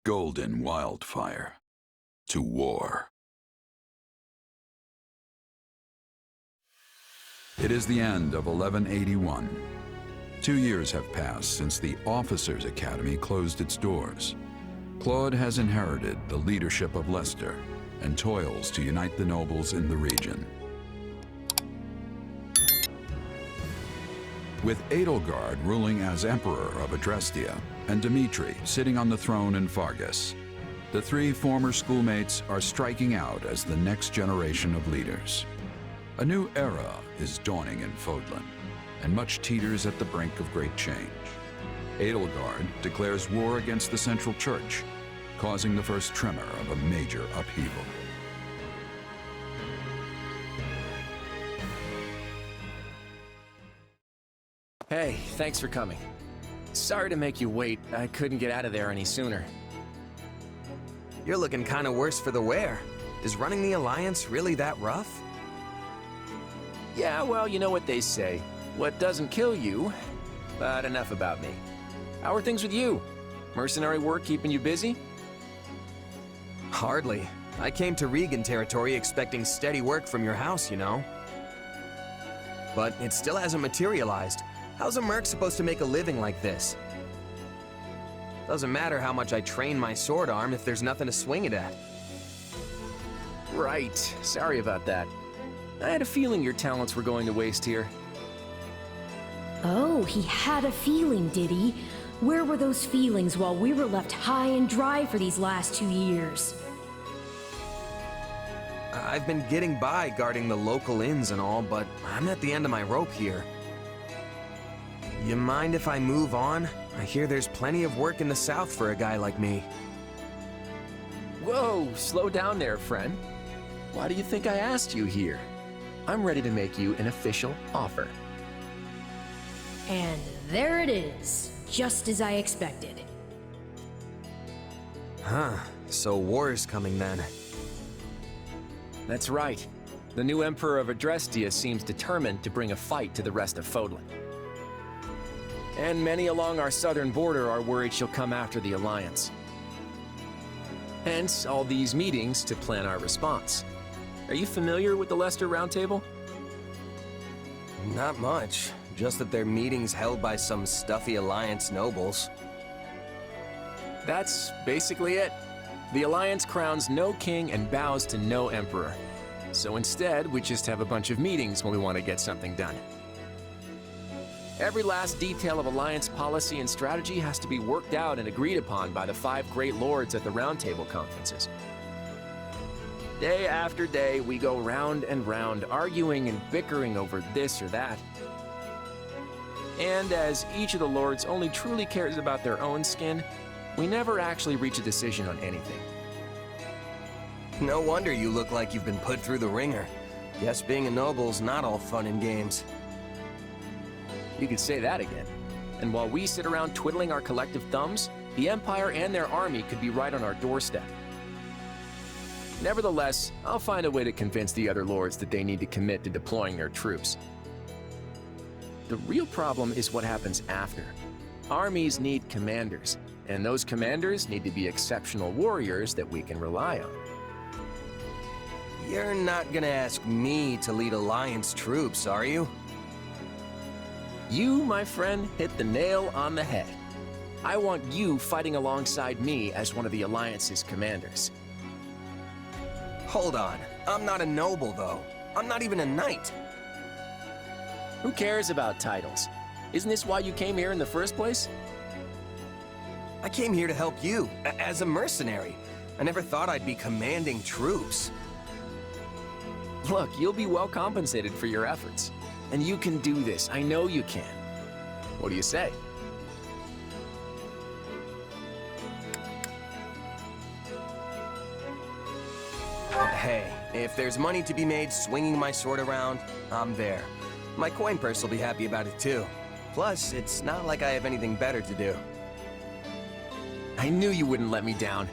golden wildfire, to war. It is the end of 1181. 2 years have passed since the Officers' Academy closed its doors. Claude has inherited the leadership of Leicester and toils to unite the nobles in the region. With Edelgard ruling as Emperor of Adrestia and Dimitri sitting on the throne in Fargus, the three former schoolmates are striking out as the next generation of leaders. A new era is dawning in Fodlan, and much teeters at the brink of great change. Edelgard declares war against the Central Church, causing the first tremor of a major upheaval. Hey, thanks for coming. Sorry to make you wait. I couldn't get out of there any sooner. You're looking kinda worse for the wear. Is running the Alliance really that rough? Yeah, well, you know what they say. What doesn't kill you, but enough about me. How are things with you? Mercenary work keeping you busy? Hardly. I came to Regan territory expecting steady work from your house, you know. But it still hasn't materialized. How's a merc supposed to make a living like this? Doesn't matter how much I train my sword arm if there's nothing to swing it at. Right. Sorry about that. I had a feeling your talents were going to waste here. Oh, he had a feeling, did he? Where were those feelings while we were left high and dry for these last 2 years? I've been getting by guarding the local inns and all, but I'm at the end of my rope here. You mind if I move on? I hear there's plenty of work in the south for a guy like me. Whoa, slow down there, friend. Why do you think I asked you here? I'm ready to make you an official offer. And there it is, just as I expected. Huh, so war's coming then. That's right. The new Emperor of Adrestia seems determined to bring a fight to the rest of Fodlan. And many along our southern border are worried she'll come after the Alliance. Hence, all these meetings to plan our response. Are you familiar with the Leicester Roundtable? Not much, just that they're meetings held by some stuffy Alliance nobles. That's basically it. The Alliance crowns no king and bows to no emperor. So instead, we just have a bunch of meetings when we want to get something done. Every last detail of Alliance policy and strategy has to be worked out and agreed upon by the 5 great lords at the Roundtable conferences. Day after day, we go round and round, arguing and bickering over this or that. And as each of the lords only truly cares about their own skin, we never actually reach a decision on anything. No wonder you look like you've been put through the ringer. Guess being a noble's not all fun and games. You could say that again. And while we sit around twiddling our collective thumbs, the Empire and their army could be right on our doorstep. Nevertheless, I'll find a way to convince the other lords that they need to commit to deploying their troops. The real problem is what happens after. Armies need commanders, and those commanders need to be exceptional warriors that we can rely on. You're not gonna ask me to lead Alliance troops, are you? You, my friend, hit the nail on the head. I want you fighting alongside me as one of the Alliance's commanders. Hold on, I'm not a noble though. I'm not even a knight. Who cares about titles? Isn't this why you came here in the first place? I came here to help you, as a mercenary. I never thought I'd be commanding troops. Look, you'll be well compensated for your efforts. And you can do this, I know you can. What do you say? Hey, if there's money to be made swinging my sword around, I'm there. My coin purse will be happy about it too. Plus, it's not like I have anything better to do. I knew you wouldn't let me down.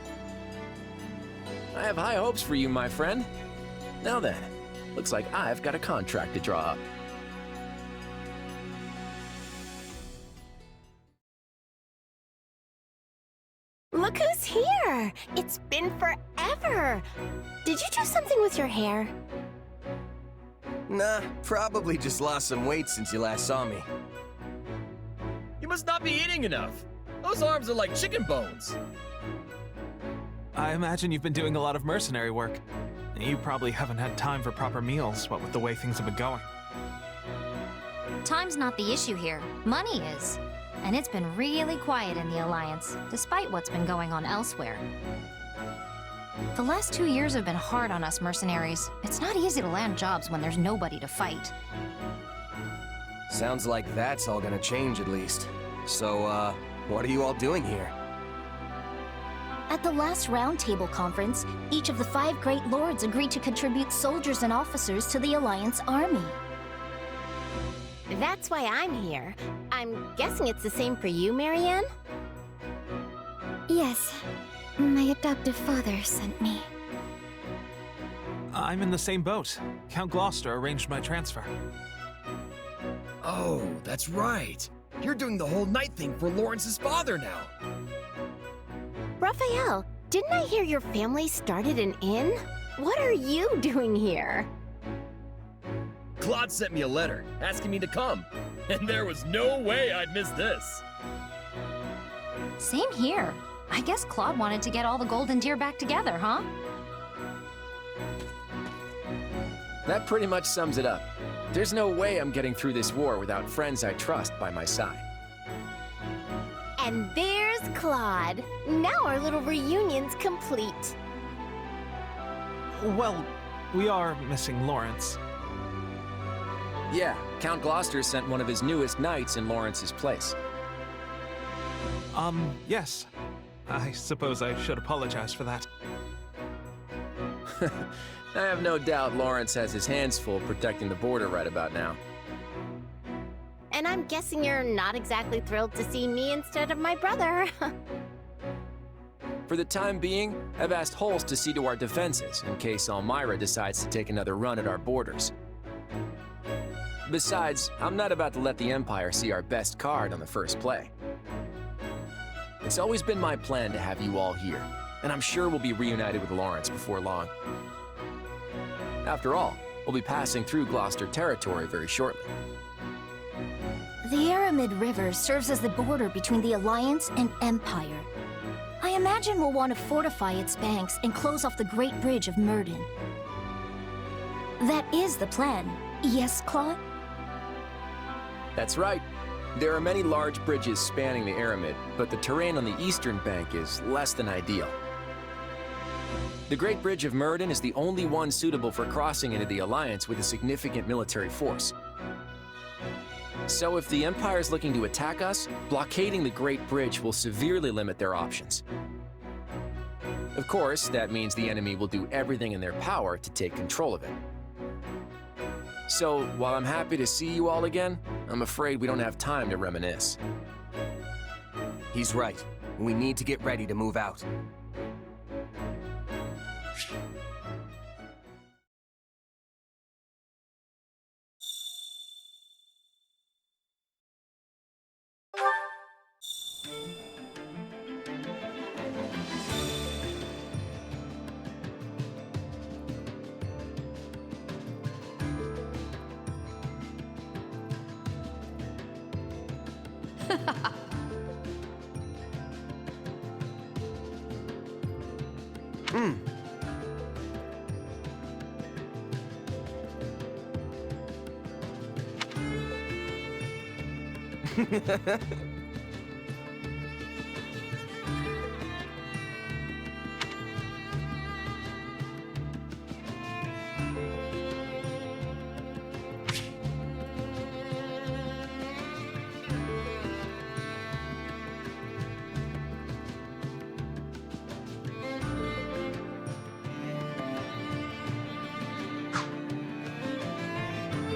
I have high hopes for you, my friend. Now then, looks like I've got a contract to draw up. Look who's here! It's been forever! Did you do something with your hair? Nah, probably just lost some weight since you last saw me. You must not be eating enough. Those arms are like chicken bones. I imagine you've been doing a lot of mercenary work. You probably haven't had time for proper meals, what with the way things have been going. Time's not the issue here. Money is. And it's been really quiet in the Alliance, despite what's been going on elsewhere. The last 2 years have been hard on us mercenaries. It's not easy to land jobs when there's nobody to fight. Sounds like that's all gonna change at least. So, what are you all doing here? At the last Roundtable conference, each of the 5 Great Lords agreed to contribute soldiers and officers to the Alliance army. That's why I'm here. I'm guessing it's the same for you, Marianne? Yes. My adoptive father sent me. I'm in the same boat. Count Gloucester arranged my transfer. Oh, that's right. You're doing the whole night thing for Lawrence's father now. Raphael, didn't I hear your family started an inn? What are you doing here? Claude sent me a letter asking me to come, and there was no way I'd miss this. Same here. I guess Claude wanted to get all the golden deer back together, huh? That pretty much sums it up. There's no way I'm getting through this war without friends I trust by my side. And there's Claude. Now our little reunion's complete. Well, we are missing Lawrence. Yeah, Count Gloucester sent one of his newest knights in Lawrence's place. Yes. I suppose I should apologize for that. I have no doubt Lawrence has his hands full protecting the border right about now. And I'm guessing you're not exactly thrilled to see me instead of my brother. For the time being, I've asked Holst to see to our defenses in case Elmira decides to take another run at our borders. Besides, I'm not about to let the Empire see our best card on the first play. It's always been my plan to have you all here, and I'm sure we'll be reunited with Lawrence before long. After all, we'll be passing through Gloucester territory very shortly. The Aramid River serves as the border between the Alliance and Empire. I imagine we'll want to fortify its banks and close off the Great Bridge of Murden. That is the plan, yes, Claude? That's right. There are many large bridges spanning the Aramid, but the terrain on the eastern bank is less than ideal. The Great Bridge of Murden is the only one suitable for crossing into the Alliance with a significant military force. So if the Empire is looking to attack us, blockading the Great Bridge will severely limit their options. Of course, that means the enemy will do everything in their power to take control of it. So, while I'm happy to see you all again, I'm afraid we don't have time to reminisce. He's right. We need to get ready to move out.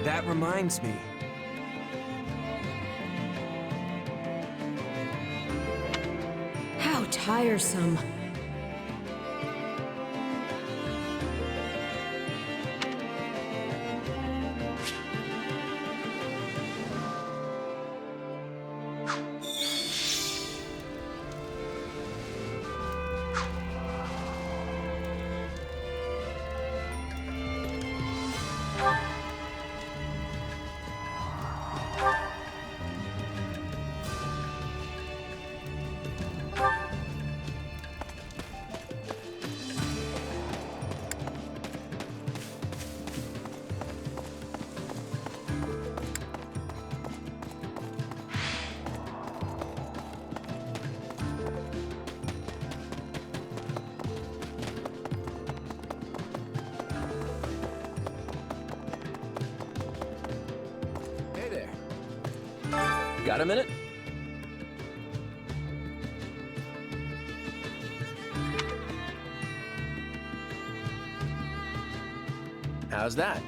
That reminds me. How tiresome. Got a minute? How's that?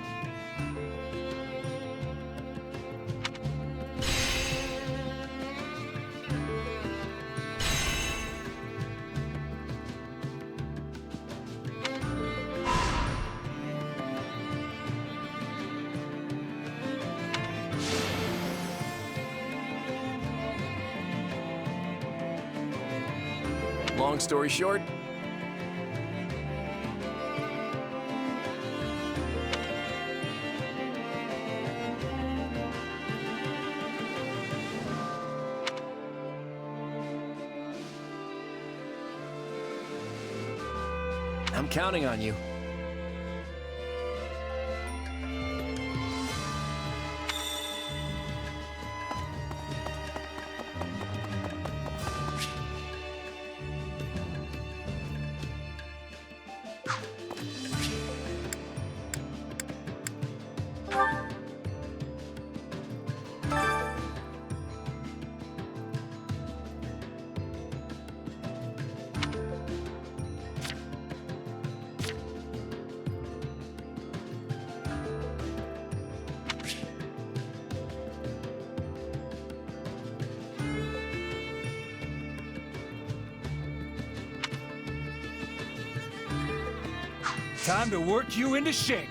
Long story short, I'm counting on you. Time to work you into shape.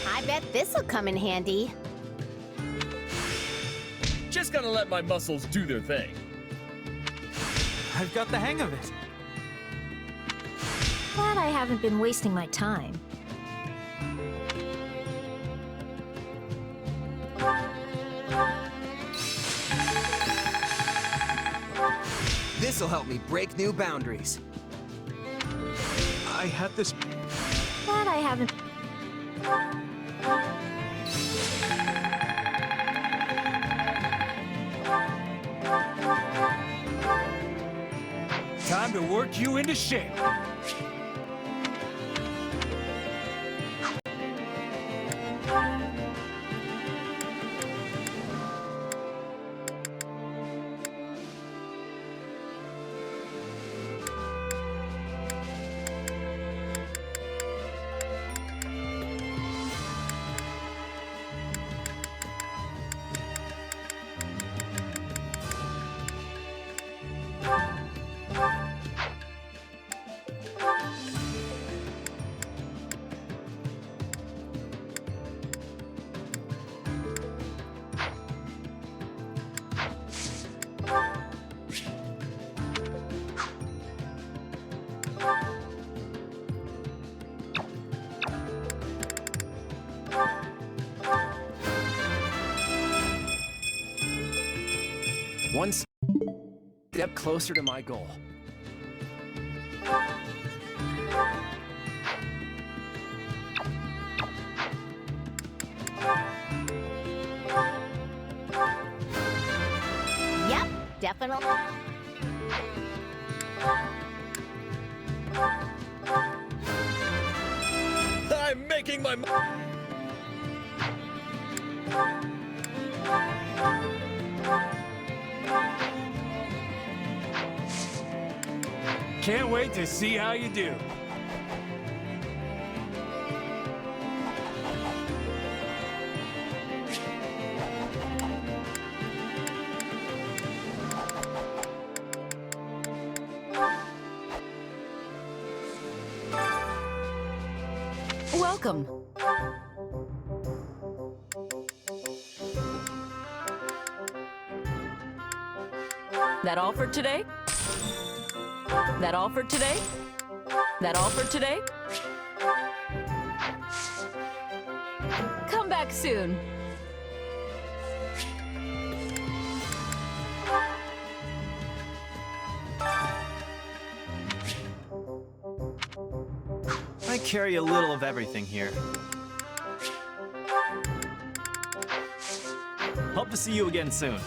I bet this'll come in handy. Just gotta let my muscles do their thing. I've got the hang of it. Glad I haven't been wasting my time. This'll help me break new boundaries. I had this. Glad I haven't. Time to work you into shape. One step closer to my goal. Yep, definitely. I'm making my... Can't wait to see how you do. Welcome. That all for today? That all for today? That all for today? Come back soon. I carry a little of everything here. Hope to see you again soon.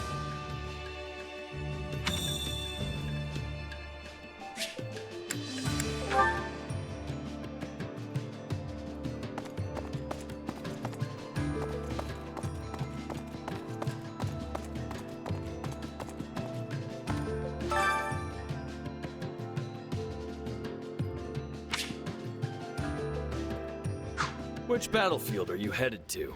Which battlefield are you headed to?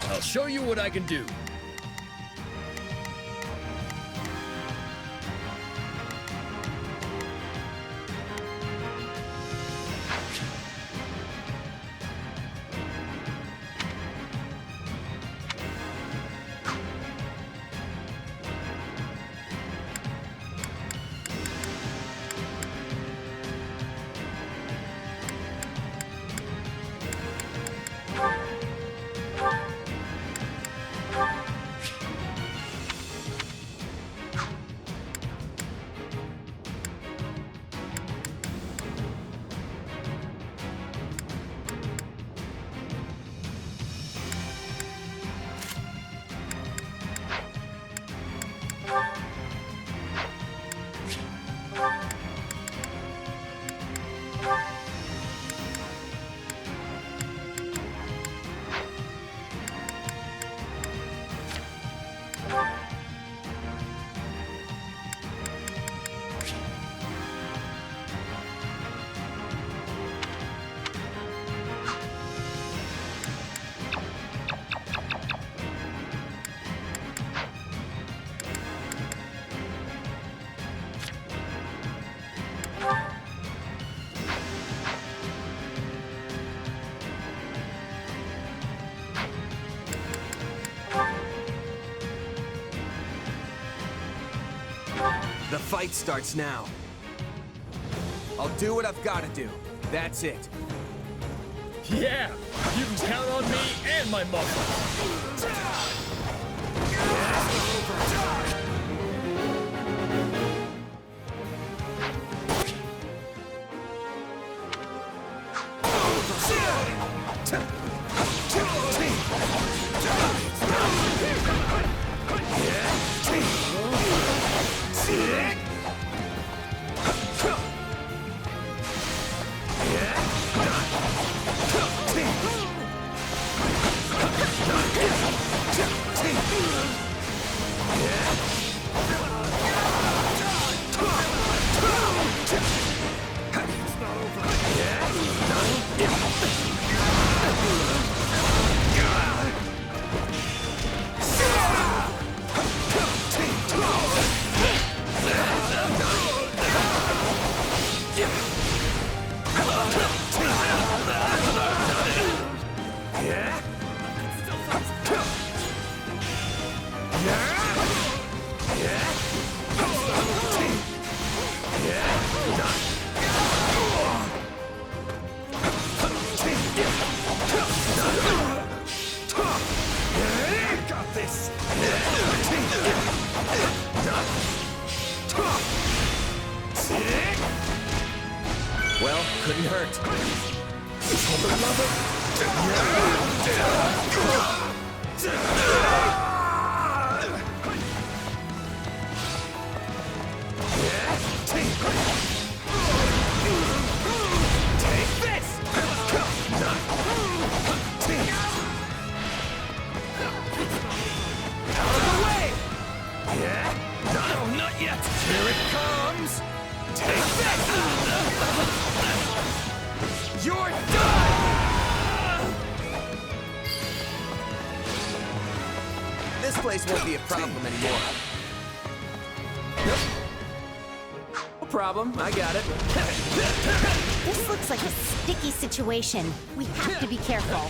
I'll show you what I can do. The fight starts now. I'll do what I've got to do. That's it. Yeah, you can count on me and my muscle. couldn't hurt. Take this! Out of the way! Yeah? No, not yet! Here it comes! Take this! You're done! This place won't be a problem anymore. No problem, I got it. This looks like a sticky situation. We have to be careful.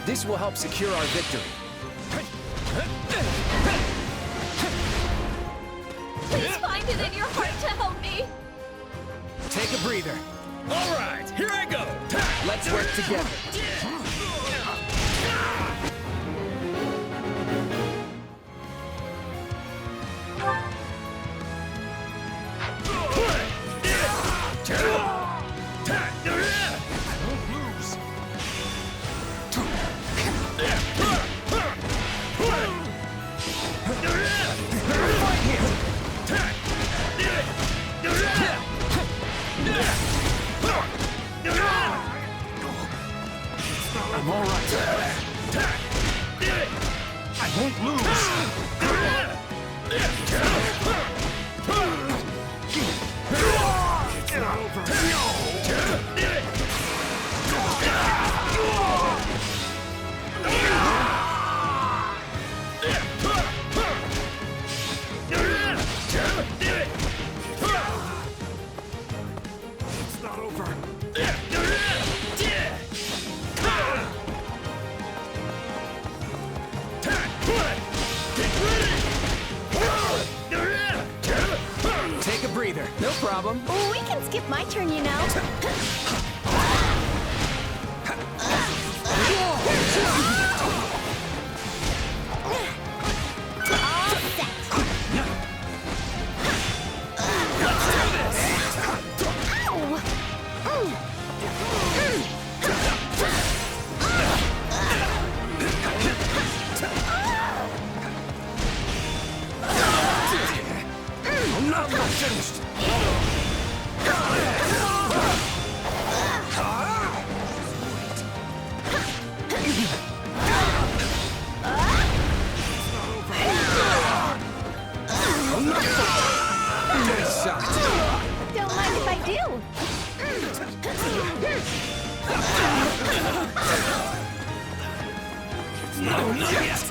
This will help secure our victory. Please find it in your heart to help me. Take a breather. All right, here I go. Let's work together. I'm all right. I won't lose. It's not over. Take a breather. No problem. We can skip my turn, you know. I'm not finished. Don't mind if I do. No, not yet.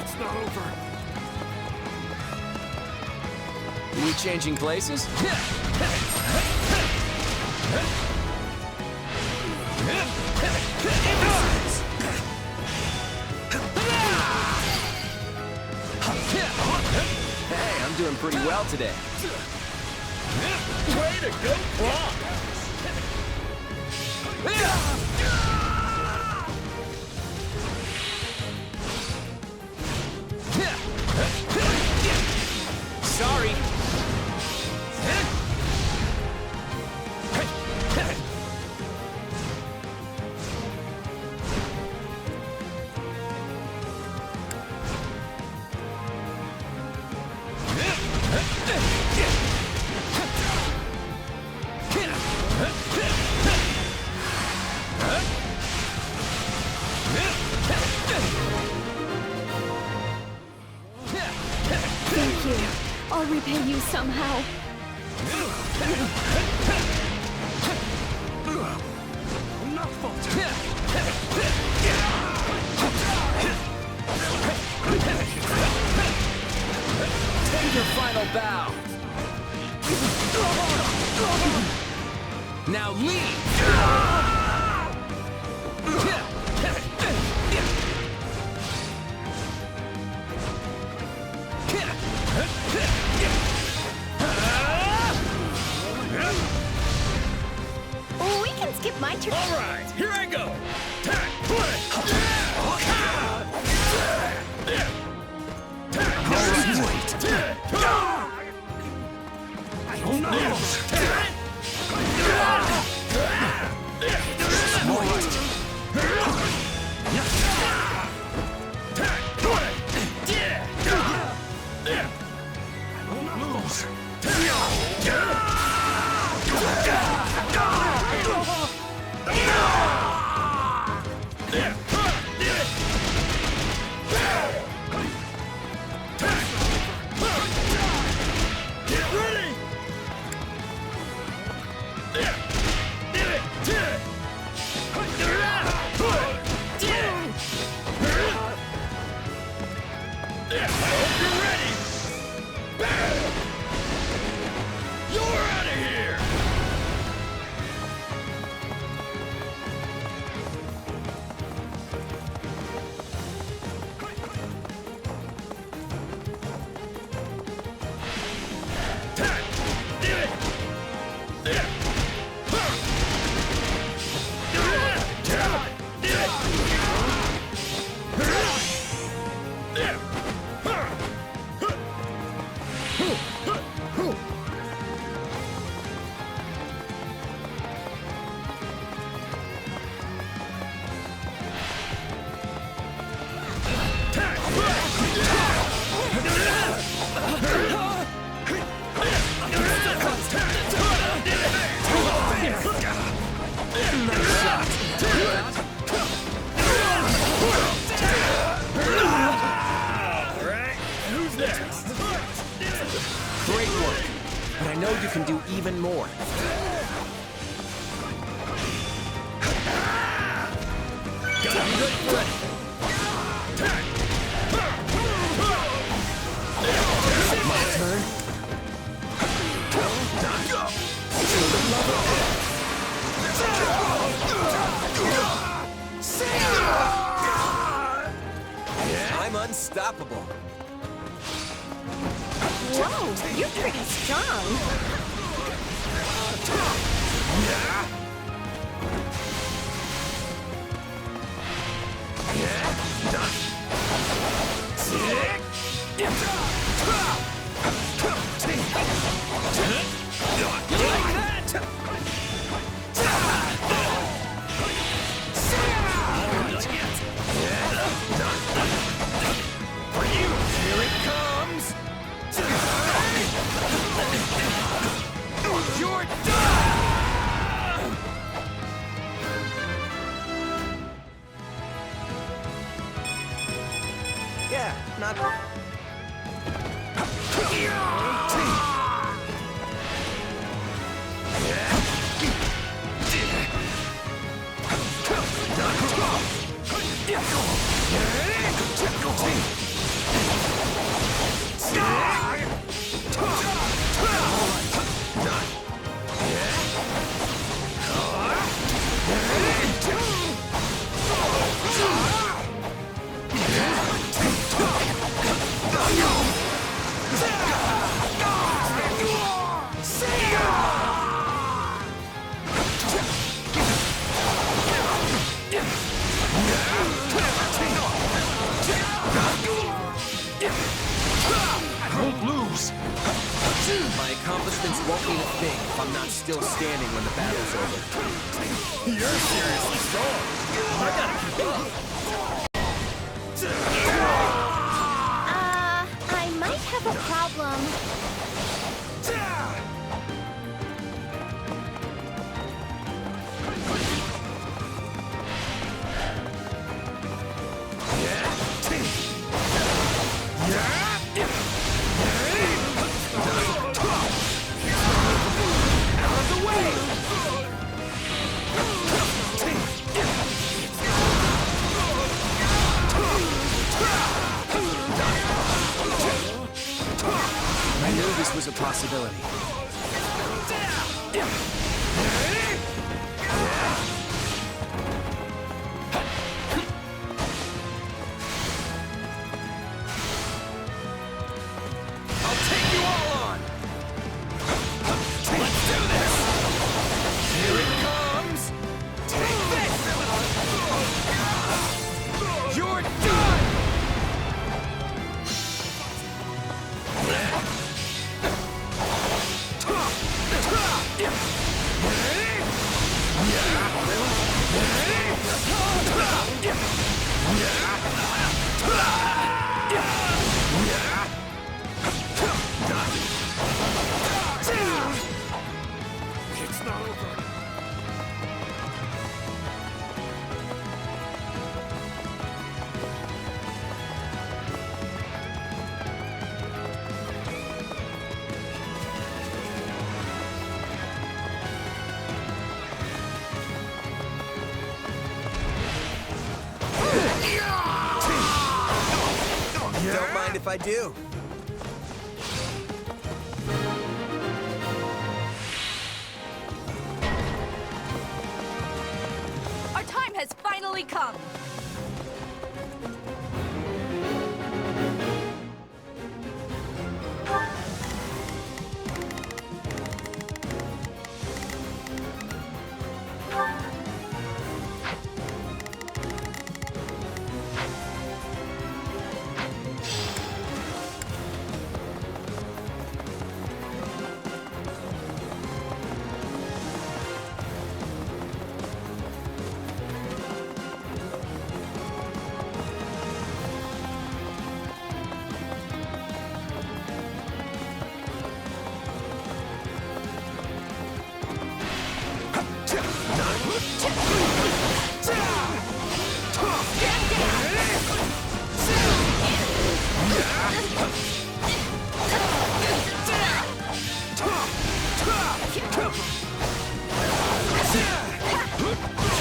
It's not over. Are we changing places? doing pretty well today. Way to go, Brock! Sorry. Thank you. I'll repay you somehow. Take your final bow. Now leave. We can skip my turn. All right, here I go. Great work. But I know you can do even more. Gotta be ready. My turn. I'm unstoppable. Whoa, you're pretty strong. Here it comes! You're done! Yeah, not... moves. My accomplishments won't mean a thing if I'm not still standing when the battle's over. You're seriously strong. I gotta keep up. I might have a problem. I knew this was a possibility. I'll take you all on! Let's do this! Here it comes! Take this! You're done! It's not over. Don't mind if I do. Our time has finally come.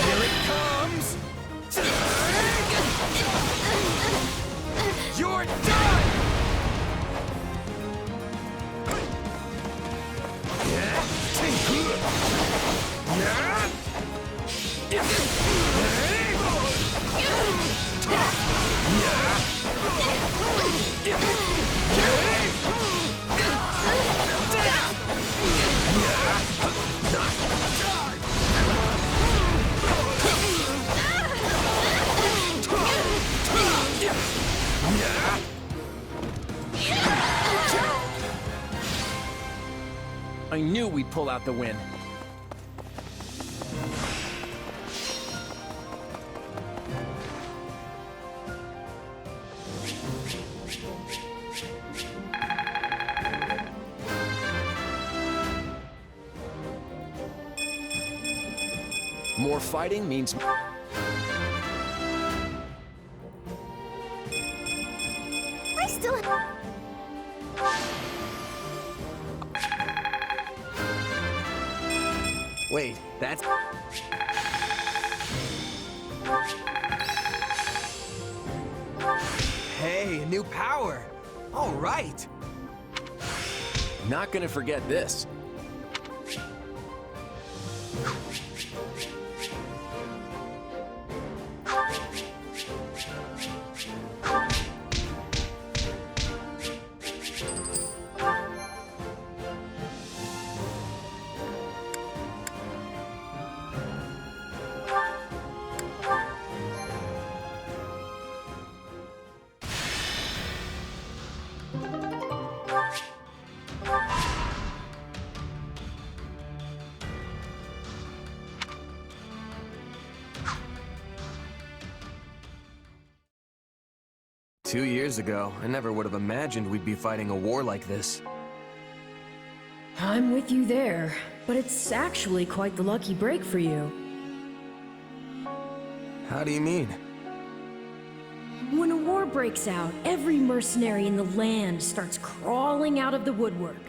Here it comes! You're done! I knew we'd pull out the win. More fighting means... I still Wait, that's... Hey, a new power! All right! Not gonna forget this. 2 years ago, I never would have imagined we'd be fighting a war like this. I'm with you there, but it's actually quite the lucky break for you. How do you mean? When a war breaks out, every mercenary in the land starts crawling out of the woodwork.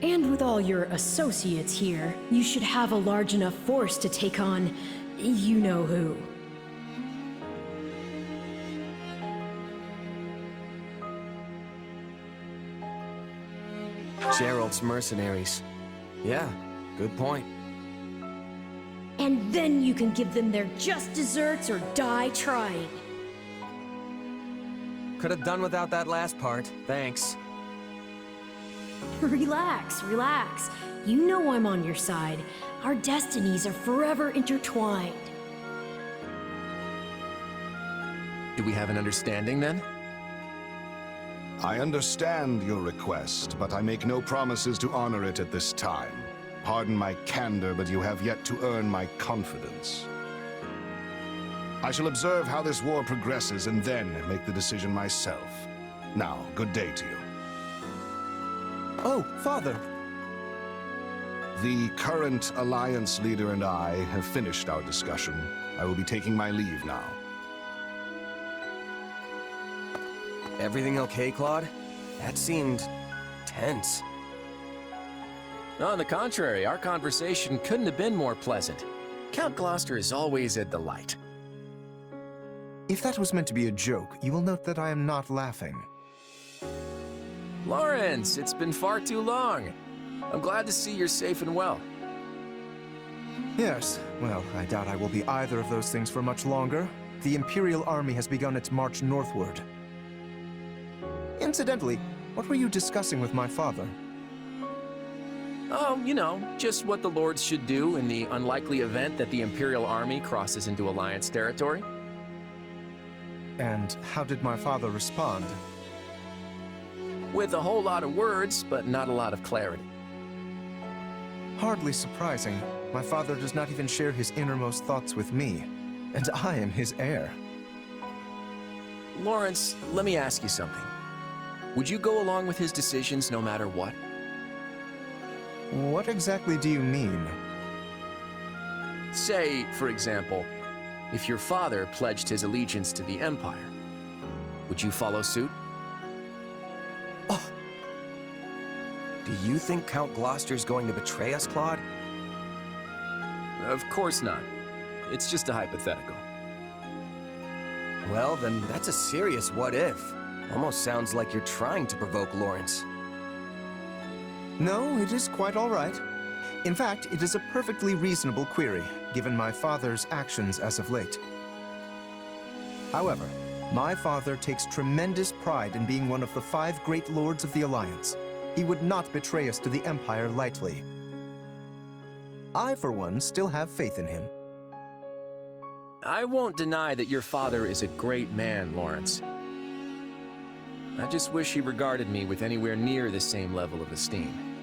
And with all your associates here, you should have a large enough force to take on you-know-who. Gerald's mercenaries. Yeah, good point. And then you can give them their just desserts or die trying. Could have done without that last part, thanks. Relax, relax. You know I'm on your side. Our destinies are forever intertwined. Do we have an understanding then? I understand your request, but I make no promises to honor it at this time. Pardon my candor, but you have yet to earn my confidence. I shall observe how this war progresses and then make the decision myself. Now, good day to you. Oh, Father! The current Alliance leader and I have finished our discussion. I will be taking my leave now. Everything okay, Claude? That seemed tense. On the contrary, our conversation couldn't have been more pleasant. Count Gloucester is always a delight. If that was meant to be a joke, you will note that I am not laughing. Lawrence, it's been far too long. I'm glad to see you're safe and well. Yes, well, I doubt I will be either of those things for much longer. The Imperial Army has begun its march northward. Incidentally, what were you discussing with my father? Oh, you know, just what the Lords should do in the unlikely event that the Imperial Army crosses into Alliance territory. And how did my father respond? With a whole lot of words, but not a lot of clarity. Hardly surprising. My father does not even share his innermost thoughts with me, and I am his heir. Lawrence, let me ask you something. Would you go along with his decisions no matter what? What exactly do you mean? Say, for example, if your father pledged his allegiance to the Empire, would you follow suit? Oh! Do you think Count Gloucester's going to betray us, Claude? Of course not. It's just a hypothetical. Well, then that's a serious what-if. Almost sounds like you're trying to provoke Lawrence. No, it is quite all right. In fact, it is a perfectly reasonable query, given my father's actions as of late. However, my father takes tremendous pride in being one of the 5 great lords of the Alliance. He would not betray us to the Empire lightly. I, for one, still have faith in him. I won't deny that your father is a great man, Lawrence. I just wish he regarded me with anywhere near the same level of esteem.